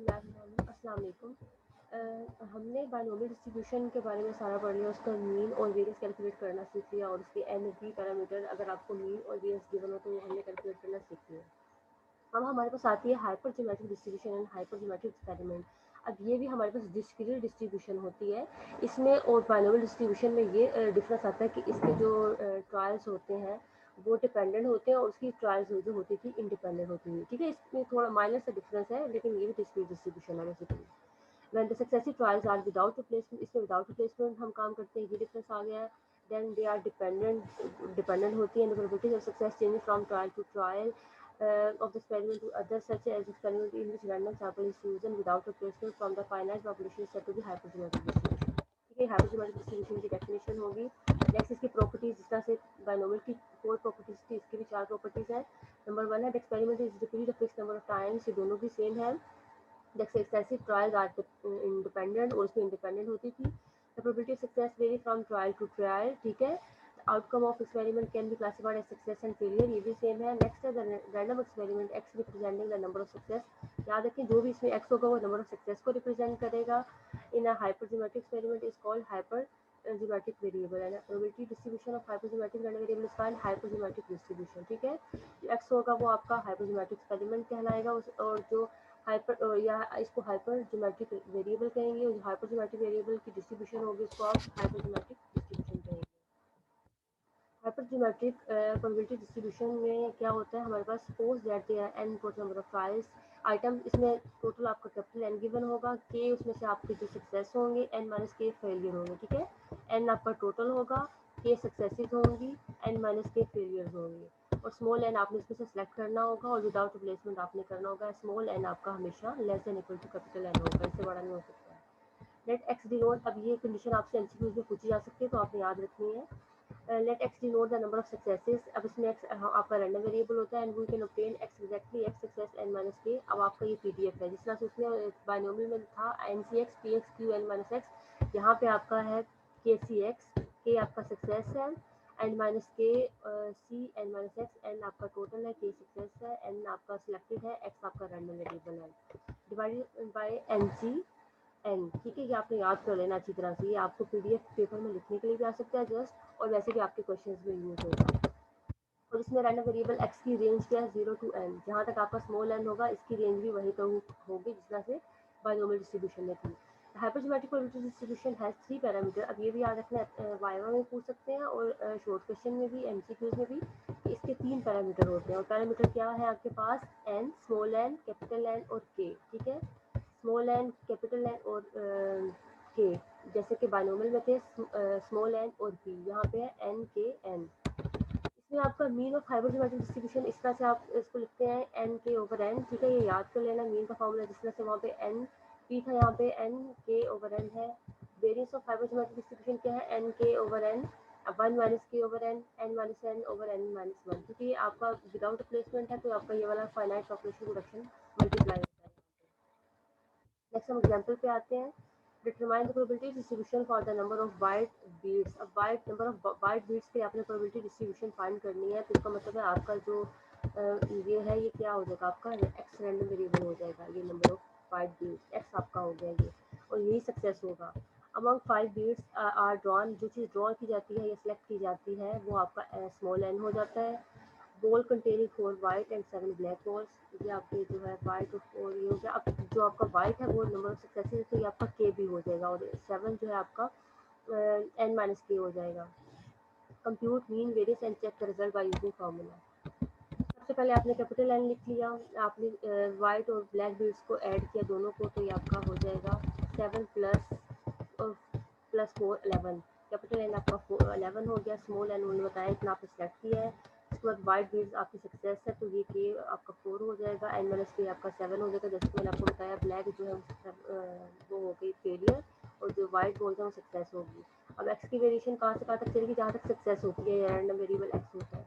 अस्सलाम वालेकुम। हमने बायनोमियल डिस्ट्रीब्यूशन के बारे में सारा पढ़ लिया, उसका मीन और वेरियंस कैलकुलेट करना सीख लिया और उसके एन बी पैरामीटर अगर आपको मीन और वेरियंस गिवन हो तो वो हमने कैलकुलेट करना सीख लिया। अब हमारे पास आती है hyper geometric distribution and hyper geometric experiment. अब ये भी हमारे पास डिस्क्रीट डिस्ट्रीब्यूशन होती है इसमें, और बायनोमियल डिस्ट्रीब्यूशन में ये डिफरेंस आता है कि इसके जो ट्रायल्स होते हैं वो डिपेंडेंट होते हैं और उसकी ट्रायल्स जो होती थी इंडिपेंडेंट होती थी। ठीक है, इसमें थोड़ा माइनर सा डिफरेंस है लेकिन ये भी डिस्क्रीट डिस्ट्रीब्यूशन है basically. when the successive trials are without replacement, इसमें without replacement हम काम करते हैं, ये डिफरेंस आ गया है। then they are dependent होती है, and the probability of success changes from trial to trial of the experiment to others, such as experiment in which random sample is chosen without replacement from the finite population is said to be hypergeometric distribution। ठीक है, hypergeometric distribution की definition होगी। Next इसकी properties, जिस तरह से binomial की 4 properties थी, इसकी भी 4 प्रॉपर्टीज है। नंबर 1 है experiment is repeated a fix number of times, ये दोनों की सेम है। सक्सेसिव ट्रायल्स आर इंडिपेंडेंट, और उसमें इंडिपेंडेंट होती थी। The probability of success vary from trial to trial. ठीक है, outcome of experiment can be classified as success and failure, ये भी सेम है। नेक्स्ट है the random experiment X representing the number of success. याद रखें जो भी इसमें एक्स होगा वो नंबर ऑफ सक्सेस को रिप्रेजेंट करेगा। In a hypergeometric experiment is called hyper geometric variable, है ना। Probability distribution of hypergeometric random variable is called hypergeometric distribution. ठीक है, एक्स होगा वो आपका हाइपरज्योमेट्रिक एक्सपेरिमेंट कहलाएगा, और जो हाइपर या इसको हाइपर ज्योमेट्रिक वेरिएबल कहेंगे, और हाइपर ज्योमेट्रिक वेरिएबल की डिस्ट्रीब्यूशन होगी उसको आप हाइपर ज्योमेट्रिक डिस्ट्रीब्यूशन कहेंगे। हाइपर ज्योमेट्रिक प्रोबेबिलिटी डिस्ट्रीब्यूशन में क्या होता है, हमारे पास suppose that there are n total number of trials item, इसमें टोटल आपका कैपिटल n गिवन होगा, k उसमें से आपके जो सक्सेस होंगे, n माइनस k फेलियर होंगे। ठीक है, n आपका टोटल होगा, k सक्सेसेस होंगी, n माइनस k फेलियर्स होंगी, और स्मॉल n आपने इसमें से सिलेक्ट करना होगा और विदाउट रिप्लेसमेंट आपने करना होगा। स्मॉल n आपका हमेशा less than equal to capital n होगा, इससे बड़ा नहीं हो सकता है। लेट एक्स डिनोट, अब ये कंडीशन आपसे एमसीक्यूज में पूछी जा सकती है तो आपने याद रखनी है। Let x denote the number of successes, अब इसमें एक्स आपका रैंडम वेरिएबल होता है, and we can obtain x exactly x success n minus k. अब आपका ये पीडीएफ है, जिस तरह से उसमें बायनोमियल में था n c x p x q n minus x, यहाँ पे आपका है के सी एक्स, के आपका सक्सेस है, n minus k c n minus x, n आपका टोटल है, के सक्सेस है, एन आपका सिलेक्टेड है, एक्स आपका रैंडम वेरिएबल है, divided by n c n. ठीक है, ये आपने याद कर लेना अच्छी तरह से, ये आपको पीडीएफ पेपर में लिखने के लिए भी आ सकता है जस्ट, और वैसे भी आपके क्वेश्चंस में यूज होगा। और इसमें रैंडम वेरिएबल एक्स की रेंज क्या है, 0 टू n, जहाँ तक आपका स्मॉल n होगा इसकी रेंज भी वही तो होगी जिस तरह से बायनोमियल डिस्ट्रीब्यूशन में थी। हाइपरज्योमेट्रिक प्रोबेबिलिटी डिस्ट्रीब्यूशन हैज 3 पैरामीटर, अब ये भी याद रखना है, वाइवा में पूछ सकते हैं और शॉर्ट क्वेश्चन में भी, एमसीक्यूज में भी, कि इसके 3 पैरामीटर होते हैं। और पैरामीटर क्या है आपके पास, n, small n, capital N और k। ठीक है, स्मॉल n, कैपिटल N और k, जैसे कि बायनोमियल में थे स्मॉल n और p, यहाँ पे है n k n। इसमें आपका मीन ऑफ हाइपरज्योमेट्रिक डिस्ट्रीब्यूशन इस तरह से आप इसको लिखते हैं एन के ओवर एन। ठीक है, ये याद कर लेना मीन का फॉर्मूला, जिस तरह से वहाँ पे एन पी था, यहाँ पे एन के ओवर एन है। वेरियंस ऑफ हाइपरज्योमेट्रिक डिस्ट्रीब्यूशन क्या है, n k over n, one minus k over n minus n over n minus one, क्योंकि ये आपका विदाउट रिप्लेसमेंट है तो आपका ये वाला फाइनाइट पॉपुलेशन रिडक्शन मल्टीप्लाई होता है। नेक्स्ट हम एग्जाम्पल पे आते हैं। Determine the probability distribution for the number of white beads. अब white number of white beads पे आपने प्रोबेबिलिटी डिस्ट्रीब्यूशन फाइंड करनी है, तो इसका मतलब है आपका जो ये है ये क्या हो जाएगा, आपका एक्स रैंडम वेरिएबल हो जाएगा, ये number of white beads x आपका हो गया ये, और यही सक्सेस होगा। अमंग 5 बीड्स आर ड्रॉन, जो चीज़ ड्रॉ की जाती है या सिलेक्ट की जाती है वो आपका स्मॉल एन हो जाता है। Ball containing 4 white and 7 black balls, ये आपके जो है वाइट और ये हो गया। अब जो आपका वाइट है वो नंबर ऑफ सक्सेसेस है तो ये आपका के भी हो जाएगा, और 7 जो है आपका एन माइनस के हो जाएगा। Compute mean variance and check the result by using formula. सबसे पहले आपने कैपिटल एन लिख लिया, आपने वाइट और ब्लैक बीड्स को ऐड किया दोनों को, तो ये आपका हो जाएगा 7 प्लस 4 11। कैपिटल एन आपका 11 हो गया, स्मॉल एन उन्होंने बताया इतना आपने सेलेक्ट किया है। उसके बाद वाइट बीड्स आपकी सक्सेस है तो ये के आपका 4 हो जाएगा, एन माइनस के आपका 7 हो जाएगा, जैसे मैंने आपको बताया। ब्लैक जो है वो हो गई फेलियर, और जो वाइट बोलते हैं वो सक्सेस होगी। अब एक्स की वेरिएशन कहाँ से कहाँ तक चलेगी, जहाँ तक सक्सेस होती है, रैंडम वेरिएबल एक्स होता है।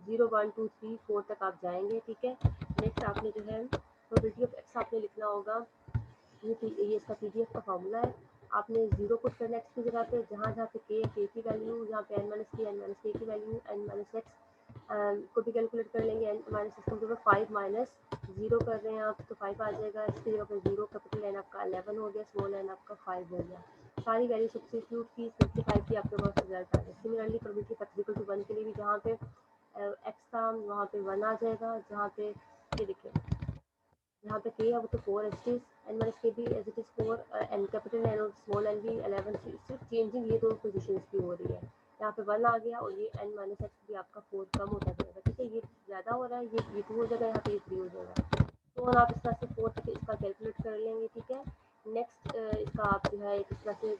0 1 2 3 4 तक आप जाएंगे। ठीक है, नेक्स्ट आपने जो है प्रोबेबिलिटी ऑफ एक्स आपने लिखना होगा, ये इसका पीडीएफ का फॉर्मूला है। आपने 0 पुट करना एक्स की जगह पे, जहाँ जहाँ पे के की वैल्यू, यहाँ पे एन माइनस की वैल्यू, एन माइनस एक्स को भी कैलकुलेट कर लेंगे। एन हमारे सिस्टम के ऊपर 5 माइनस 0 कर रहे हैं आप, तो 5 आ जाएगा। इसकी जगह पर 0, कैपिटल एन आपका 11 हो गया, स्मॉल एन आपका 5 हो गया। सारी वैल्यू सब्स्टिट्यूट की, 55 की आपके पास रिजल्ट आ गया। सिमिलरली प्रोबेबिलिटी इक्वल टू 1 के लिए भी जहाँ पे एक्स था वहाँ पे 1 आ जाएगा, जहाँ पे ये देखिए यहाँ पे के है वो तो 4 H T N minus k भी as it is 4 n capital n और स्मॉल एन भी 11, सिर्फ चेंजिंग ये दो पोजीशन की हो रही है। यहाँ पे 1 आ गया और ये एन माइनस एक्स भी आपका 4 कम होता जाएगा, ठीक है। ये ज़्यादा हो रहा है, ये 2 हो जाएगा, यहाँ पे ये 3 हो जाएगा। तो और आप इस तरह से 4 तक इसका कैलकुलेट कर लेंगे, ठीक है। नेक्स्ट इसका आप जो है इस तरह से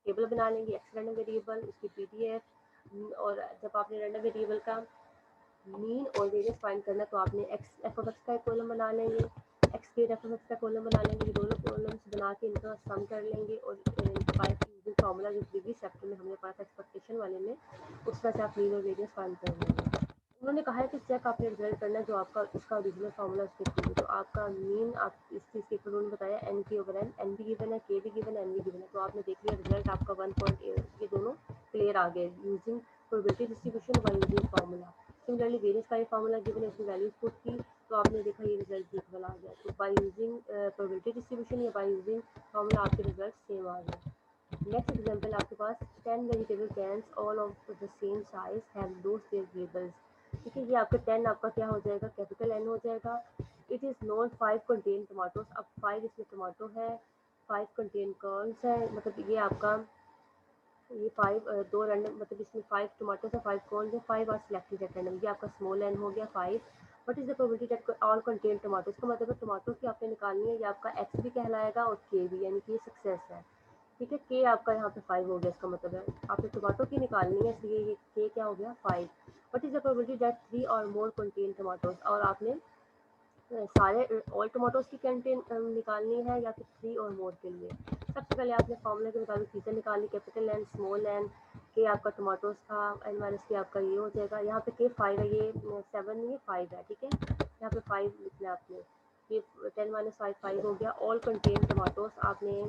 टेबल बना लेंगे, एक्स रैंडम वेरिएबल, उसकी पीडीएफ। और जब आपने रैंडम वेरिएबल का मीन और वेरियंस फाइंड करना तो आपने एक्स एफ ऑफ एक्स का एक कॉलम बना लेंगे, एक्स के एफ ऑफ एक्स का कॉलम बना लेंगे। ये दोनों कॉलम्स बना के इनका सम कर लेंगे और यूजिंग फार्मूला जो प्रीवियस चैप्टर में हमने पढ़ा था एक्सपेक्टेशन वाले में, उस तरह से आप मीन और वेरियंस फाइंड कर लेंगे। उन्होंने कहा है कि चेक आपने रिजल्ट करना है जो आपका उसका ओरिजिनल फार्मूला उसके थ्रू, तो आपका मीन आप इस चीज़ के उन्होंने बताया एन के ओवर एन भी गिवन है, के भी गिवन है, एन भी गिवन है। तो आपने देख लिया रिजल्ट आपका 1.8, ये दोनों क्लियर आ गए using probability distribution by using formula. Similarly variance का ये फार्मूला गिवन है, इसमें वैल्यूज पुट की, तो आपने देखा ये रिजल्ट भी इक्वल आ गया। तो बाय यूजिंग प्रोबेबिलिटी डिस्ट्रीब्यूशन या बाय यूजिंग फार्मूला आपके रिजल्ट सेम आ गए। नेक्स्ट एग्जांपल आपके पास 10 vegetable cans all of the same size have those their labels, ठीक है। ये आपका 10 आपका क्या हो जाएगा, कैपिटल एन हो जाएगा। It is non 5 contain tomatoes, अब 5 इसमें टमाटो है, 5 कंटेन कर्ल्स है, मतलब ये आपका ये 5 दो रैंडम, मतलब इसमें 5 टमाटो है, 5 कॉर्न है, 5 आर सिलेक्टेड एट रैंडम। ये आपका स्मॉल एन हो गया 5। What is the probability that all contain tomato, इसका मतलब है टमाटो की आपने निकालनी है, ये आपका एक्स भी कहलाएगा और के भी, यानी कि ये सक्सेस है, ठीक है। के आपका यहाँ पे 5 हो गया, इसका मतलब है आपने टमाटो की निकालनी है, इसलिए ये के क्या हो गया 5। What is the probability that 3 और मोर कंटेन टमाटोज, और आपने सारे ऑल टमाटोज की कंटेन निकालनी है या फिर 3 और मोर के लिए। सबसे पहले आपने फार्मूला के मुताबिक चीज़ें निकालनी, कैपिटल एन, स्मॉल एन, के आपका टमाटोज था, एन माइनस के आपका ये हो जाएगा। यहाँ पे के 5 है, ये 7 नहीं है 5 है, ठीक है। यहाँ पे 5 लिखना है आपने, ये 10 माइनस 5 5 हो गया। ऑल कंटेन टमाटोज आपने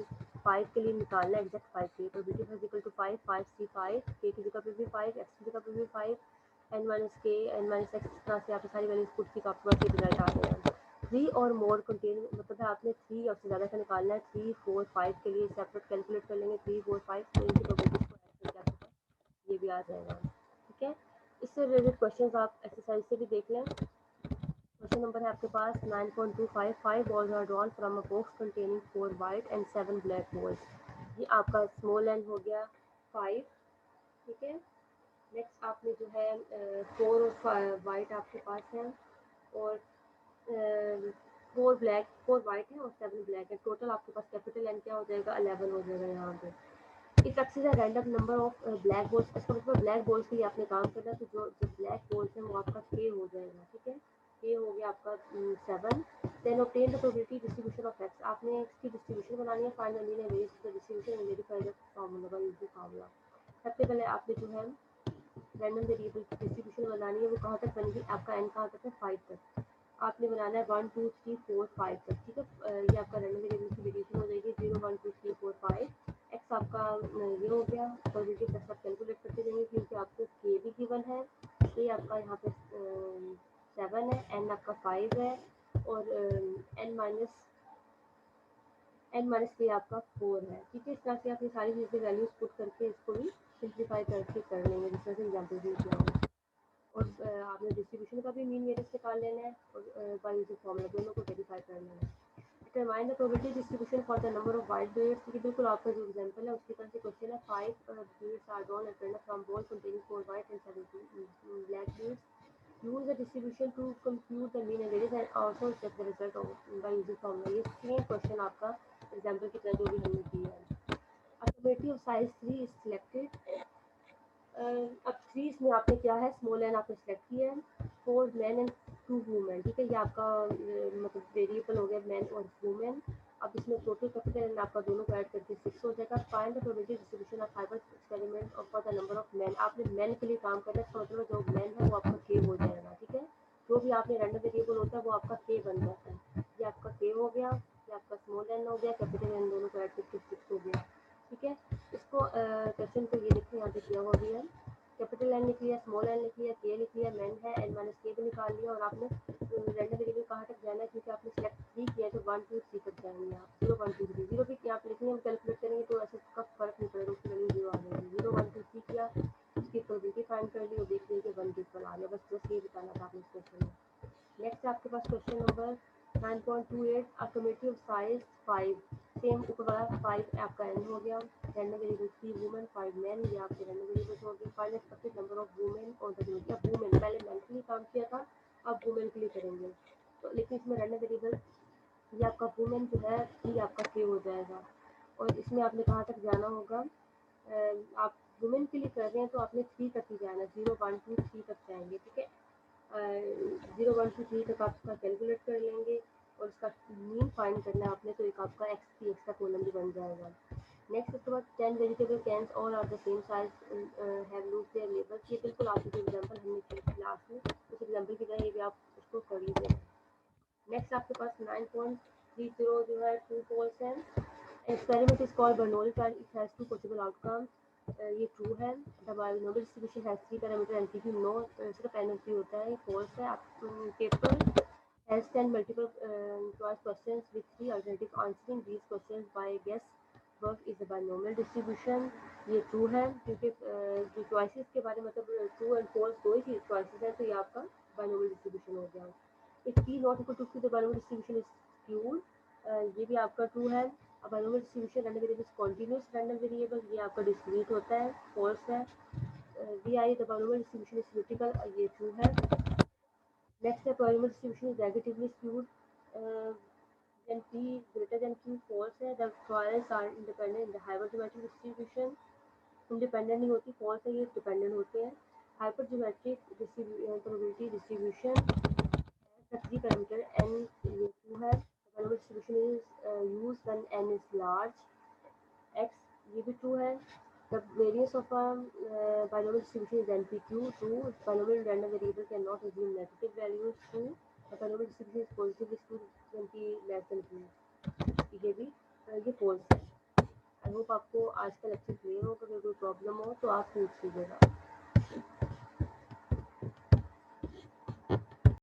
5 के लिए निकालना है, एग्जैक्ट 5 के, तो बीटी इक्वल टू 5, 5 सी 5, के की जगह पे भी 5, एक्स की जगह पे भी 5, एन माइनस के, एन माइनस एक्स, इस तरह से आपकी सारी वैल्यूज पुट की, तो आपके पास ये रिजल्ट आ गया। 3 और मोर कंटेन मतलब है आपने 3 और से ज़्यादा का निकालना है। 3 4 5 के लिए सेपरेट कैलकुलेट कर लेंगे, 3 4 5, तो इनकी प्रोबेबिलिटी को ऐड करके आपके पास ये भी आ जाएगा, ठीक है। इससे रिलेटेड क्वेश्चन आप एक्सरसाइज से भी देख लें। क्वेश्चन नंबर है आपके पास 9.25, 5 balls are drawn from a box containing 4 white and 7 black balls। ये आपका स्मॉल एन हो गया 5, ठीक है। नेक्स्ट आपने जो है 4 और वाइट आपके पास है, और 4 वाइट है और 7 ब्लैक है। टोटल आपके पास कैपिटल एन क्या हो जाएगा 11 हो जाएगा यहाँ पे। इट एक्सेस है random number of black balls, इसका मतलब ब्लैक बॉल्स के लिए आपने काम करना है, तो जो ब्लैक बॉल्स है वो आपका के हो जाएगा, ठीक है। के हो गया आपका 7। Then obtain the probability distribution of x, आपने एक्स की डिस्ट्रीब्यूशन बनानी है, फाइनली ने variable the distribution and verify the formula by using formula. सबसे पहले आपने जो है रैंडम वेरिएबल की डिस्ट्रीब्यूशन बनानी है, वो कहाँ तक बनेगी, आपका एन कहाँ तक है 5 तक। आपने बनाना है 1 2 3 4 5 तक, ठीक है। ये आपका रैंडम वेरिएबल की वेरिएशन हो जाएगी 0 1 2 3 4 5। एक्स आपका ये हो गया, पॉजिटिव प्लस आप कैलकुलेट करते जाएंगे क्योंकि आपको के भी गिवन है। ये आपका यहाँ पे 7 है, एन आपका 5 है, और एन माइनस के आपका 4 है, ठीक है। इस तरह से आप ये सारी चीज़ें वैल्यूज पुट करके इसको भी सिंप्लीफाई करके कर लेंगे, जिस तरह से एग्जाम्पल भी किया है। और आपने डिस्ट्रीब्यूशन का भी मीन वेरियंस निकाल लेना है, और बाय यूजिंग फार्मूला दोनों को वेरीफाई कर लेना है। Determine the probability distribution for the number of white beards, कि बिल्कुल आपका जो एग्जांपल है उसकी तरह से क्वेश्चन है। 5 beads are drawn at random from ball containing 4 white and 7 black beads. Use the distribution to compute the mean and variance and also check the result by using formula. ये same question आपका example की तरह जो भी हमने किया है। A committee of size 3 is selected। अब 3 इसमें आपने क्या है, स्मॉल एन आपने सेलेक्ट किया है, 4 मैन एंड 2 वुमेन, ठीक है। ये आपका मतलब वेरिएबल हो गया मैन और वुमेन। अब इसमें टोटल कैपिटल एन आपका दोनों को ऐड करके 6 हो जाएगा। Find the probability distribution of hyper experiment और for the number of man, आपने मैन के लिए काम करना है, इसका मतलब जो मैन है वो आपका के हो जाएगा, ठीक है। जो भी आपने रैंडम वेरिएबल होता है वो आपका के बन जाता है। ये आपका के हो गया, ये आपका स्मॉल एन हो गया, कैपिटल एन दोनों को ऐड करके 6 हो गया, ठीक है। इसको क्वेश्चन को ये देखिए यहाँ पे किया हुआ भी है, कैपिटल एन लिख लिया, स्मॉल एन लिख लिया, के लिख लिया, तक जाएंगे आप 0 1 2 3 0 पे यहाँ पे लिखेंगे हम कैलकुलेट करेंगे तो ऐसे कब फर्क नहीं पड़ेगा, उसकी वैल्यू 0 आ जाएगी। 0 1 2 3 किया, उसकी प्रोबेबिलिटी फाइंड कर ली और देख लीजिए 1 के इक्वल आ गया। बस ये बताना था आपने इस क्वेश्चन में। नेक्स्ट आपके पास question number 9.28 a community of size 5, same ऊपर वाला 5 आपका एन हो गया। रैंडम वेरिएबल 3 वुमेन 5 मैन, ये आपके रैंडम वेरिएबल हो गए। Find expected number of women और द कम्युनिटी। अब वुमेन पहले मैन के लिए काम किया था, अब वुमेन के लिए करेंगे तो, लेकिन इसमें रैंडम वेरिएबल ये आपका वुमेन जो है ये आपका सेव हो जाएगा। और इसमें आपने कहाँ तक जाना होगा, आप वुमेन के लिए कर रहे हैं तो आपने 3 तक ही जाना, 0 1 2 3 तक जाएंगे, ठीक है। 0 1 2 3 तक आप उसका कैलकुलेट कर लेंगे और उसका मीन फाइंड करना है आपने, तो एक आपका एक्स का कॉलम भी बन जाएगा। नेक्स्ट उसके बाद 10 vegetable cans all are the same size have lose their labels. ये बिल्कुल आपकी जो एग्जांपल हमने की थी क्लास में, उस एग्जांपल की तरह ये भी आप उसको कर लीजिए। नेक्स्ट आपके पास 9.30 जो है ट्रू फॉल्स है। Experiment is called Bernoulli trial, it has 2 possible outcomes. ये ट्रू है। The binomial distribution has 3 parameter NPP no, सिर्फ एनपी होता है। ये फॉल्स है। आप paper has 10 multiple choice questions with 3 alternatives. Answering these questions by guess work is a binomial distribution. ये true है क्योंकि जो चॉइसेस के बारे में मतलब ट्रू एंड फॉल्स दो ही चॉइसेस हैं, तो ये आपका बाइनोमियल डिस्ट्रीब्यूशन हो गया। If p not equal to q the binomial distribution is skewed, ये भी आपका ट्रू है। अब binomial distribution random variable continuous random variable, ये आपका डिस्क्रीट होता है, फॉल्स है। vi the binomial distribution is critical, ये ट्रू है। Next, the polymer distribution is negatively skewed. Then P greater than Q false है. The trials are independent in the hypergeometric distribution. Independent नहीं होती, false है, ये dependent होते हैं. Hypergeometric probability distribution has the 3 parameter n, ये true है. The polymer distribution is used when n is large. X, ये भी true है. The variance of a binomial distribution is NPQ, true. Binomial random variable cannot assume negative values, true. The binomial distribution is positively skewed 20 less than 2, ये false है। I hope आपको आज का lecture clear हो। अगर कोई problem हो तो आप पूछ लीजिएगा।